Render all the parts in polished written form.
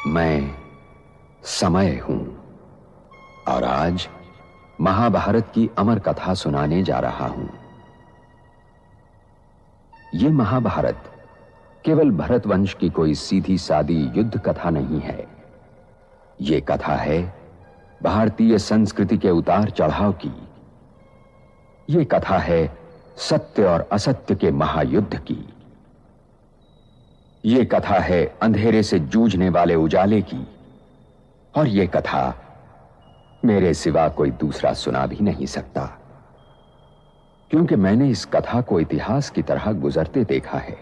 मैं समय हूं और आज महाभारत की अमर कथा सुनाने जा रहा हूं। यह महाभारत केवल भरत वंश की कोई सीधी सादी युद्ध कथा नहीं है। यह कथा है भारतीय संस्कृति के उतार चढ़ाव की। यह कथा है सत्य और असत्य के महायुद्ध की। यह कथा है अंधेरे से जूझने वाले उजाले की। और यह कथा मेरे सिवा कोई दूसरा सुना भी नहीं सकता, क्योंकि मैंने इस कथा को इतिहास की तरह गुजरते देखा है।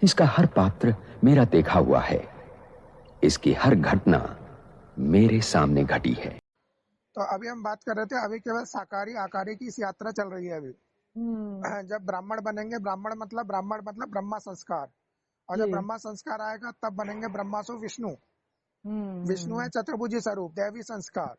इसका हर पात्र मेरा देखा हुआ है। इसकी हर घटना मेरे सामने घटी है। तो अभी हम बात कर रहे थे, अभी केवल साकारी आकारी की इस यात्रा चल रही है अभी। जब ब्राह्मण बनेंगे, ब्राह्मण मतलब ब्रह्मा संस्कार, और जब ब्रह्मा संस्कार आएगा तब बनेंगे ब्रह्मासु विष्णु। विष्णु है चतुर्भुजी स्वरूप, दैवी संस्कार।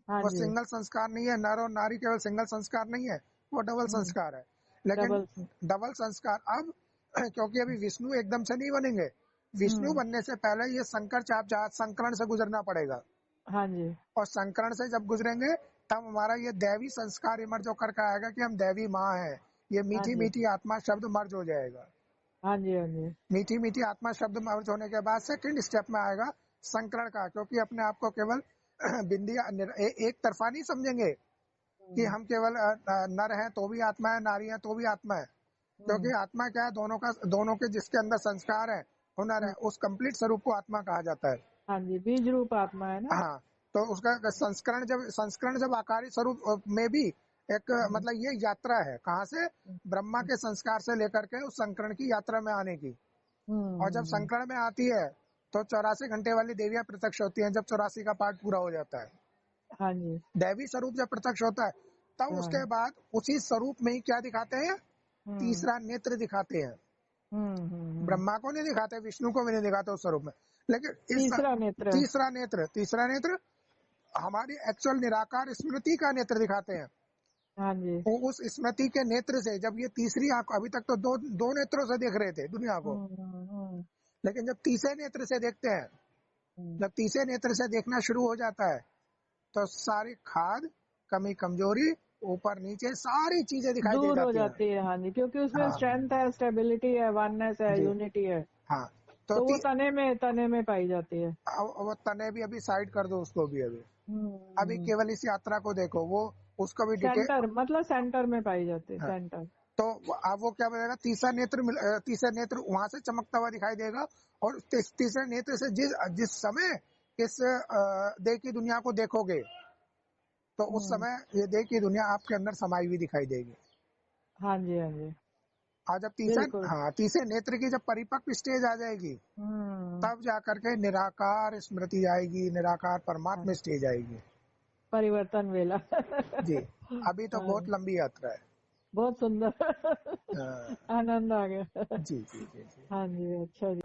वो सिंगल संस्कार नहीं है, नर और नारी केवल सिंगल संस्कार नहीं है, वो डबल संस्कार है। लेकिन डबल संस्कार अब क्योंकि अभी विष्णु एकदम से नहीं बनेंगे, विष्णु बनने से पहले ये संकर चाप संकरण से गुजरना पड़ेगा। हाँ जी। और संकरण से जब गुजरेंगे तब हमारा ये दैवी संस्कार इमर्ज होकर के आएगा कि हम दैवी माँ है। ये मीठी मीठी आत्मा शब्द मर्ज हो जाएगा। हाँ जी, हाँ जी। मीठी मीठी आत्मा शब्द मर्ज होने के बाद सेकंड स्टेप में आएगा संकरण का, क्योंकि अपने आप को केवल बिंदिया एक तरफा नहीं समझेंगे कि हम केवल नर हैं तो भी आत्मा है, नारी है तो भी आत्मा है। क्योंकि आत्मा क्या है, दोनों के जिसके अंदर संस्कार है, हुनर है, उस कंप्लीट स्वरूप को आत्मा कहा जाता है। हाँ जी, बीज रूप आत्मा है ना। हाँ, तो उसका संस्करण जब आकारी स्वरूप में भी एक मतलब ये यात्रा है, कहाँ से, ब्रह्मा के संस्कार से लेकर के उस संकरण की यात्रा में आने की। और जब संकरण में आती है तो 84 घंटे वाली देवियां प्रत्यक्ष होती हैं, जब 84 का पाठ पूरा हो जाता है। हाँ जी। दैवी स्वरूप जब प्रत्यक्ष होता है तब उसके बाद उसी स्वरूप में ही क्या दिखाते हैं, तीसरा नेत्र दिखाते हैं। ब्रह्मा को नहीं दिखाते, विष्णु को भी नहीं दिखाते उस स्वरूप में, लेकिन तीसरा नेत्र हमारी एक्चुअल निराकार स्मृति का नेत्र दिखाते हैं। हाँ जी। उस स्मृति के नेत्र से जब ये तीसरी आंख, अभी तक तो दो नेत्रों से देख रहे थे दुनिया को, लेकिन जब तीसरे नेत्र से देखते हैं, जब तीसरे नेत्र से देखना शुरू हो जाता है तो सारी खाद, कमी कमजोरी, ऊपर नीचे सारी चीजें दिखाई दे जाती है। हाँ जी, क्योंकि उसमें स्ट्रेंथ है, स्टेबिलिटी है, वननेस है, यूनिटी है। हाँ, तो वो तने में पाई जाती है। वो तने भी अभी साइड कर दो उसको भी। अभी केवल इस यात्रा को देखो, वो उसको भी सेंटर मतलब सेंटर में पाई जाती है। सेंटर तो अब वो क्या बनेगा, तीसरा नेत्र वहां से चमकता हुआ दिखाई देगा। और तीसरे नेत्र से जिस समय इस देह की दुनिया को देखोगे तो उस समय ये देह की दुनिया आपके अंदर समाई हुई दिखाई देगी। हाँ जी, हाँ जी। और जब तीसरे नेत्र की जब परिपक्व स्टेज आ जाएगी तब जाकर के निराकार स्मृति आएगी, निराकार परमात्मा स्टेज आएगी, परिवर्तन वेला। जी, अभी तो बहुत लंबी यात्रा है। बहुत सुंदर। आनंद आ गया। जी जी जी जी। हाँ जी, अच्छा जी।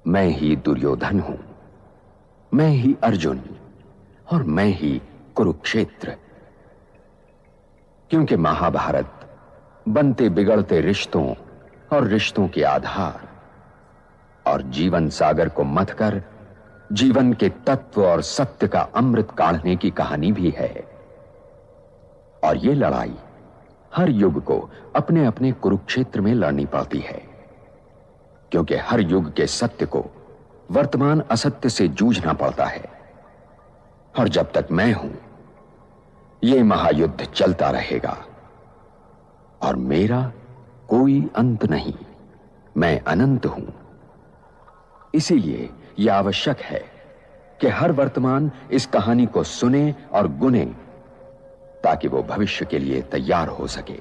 मैं ही दुर्योधन हूं, मैं ही अर्जुन और मैं ही कुरुक्षेत्र। क्योंकि महाभारत बनते बिगड़ते रिश्तों और रिश्तों के आधार और जीवन सागर को मथकर जीवन के तत्व और सत्य का अमृत काढ़ने की कहानी भी है। और ये लड़ाई हर युग को अपने अपने कुरुक्षेत्र में लड़नी पड़ती है, क्योंकि हर युग के सत्य को वर्तमान असत्य से जूझना पड़ता है। और जब तक मैं हूं, यह महायुद्ध चलता रहेगा और मेरा कोई अंत नहीं। मैं अनंत हूं। इसीलिए यह आवश्यक है कि हर वर्तमान इस कहानी को सुने और गुने, ताकि वो भविष्य के लिए तैयार हो सके।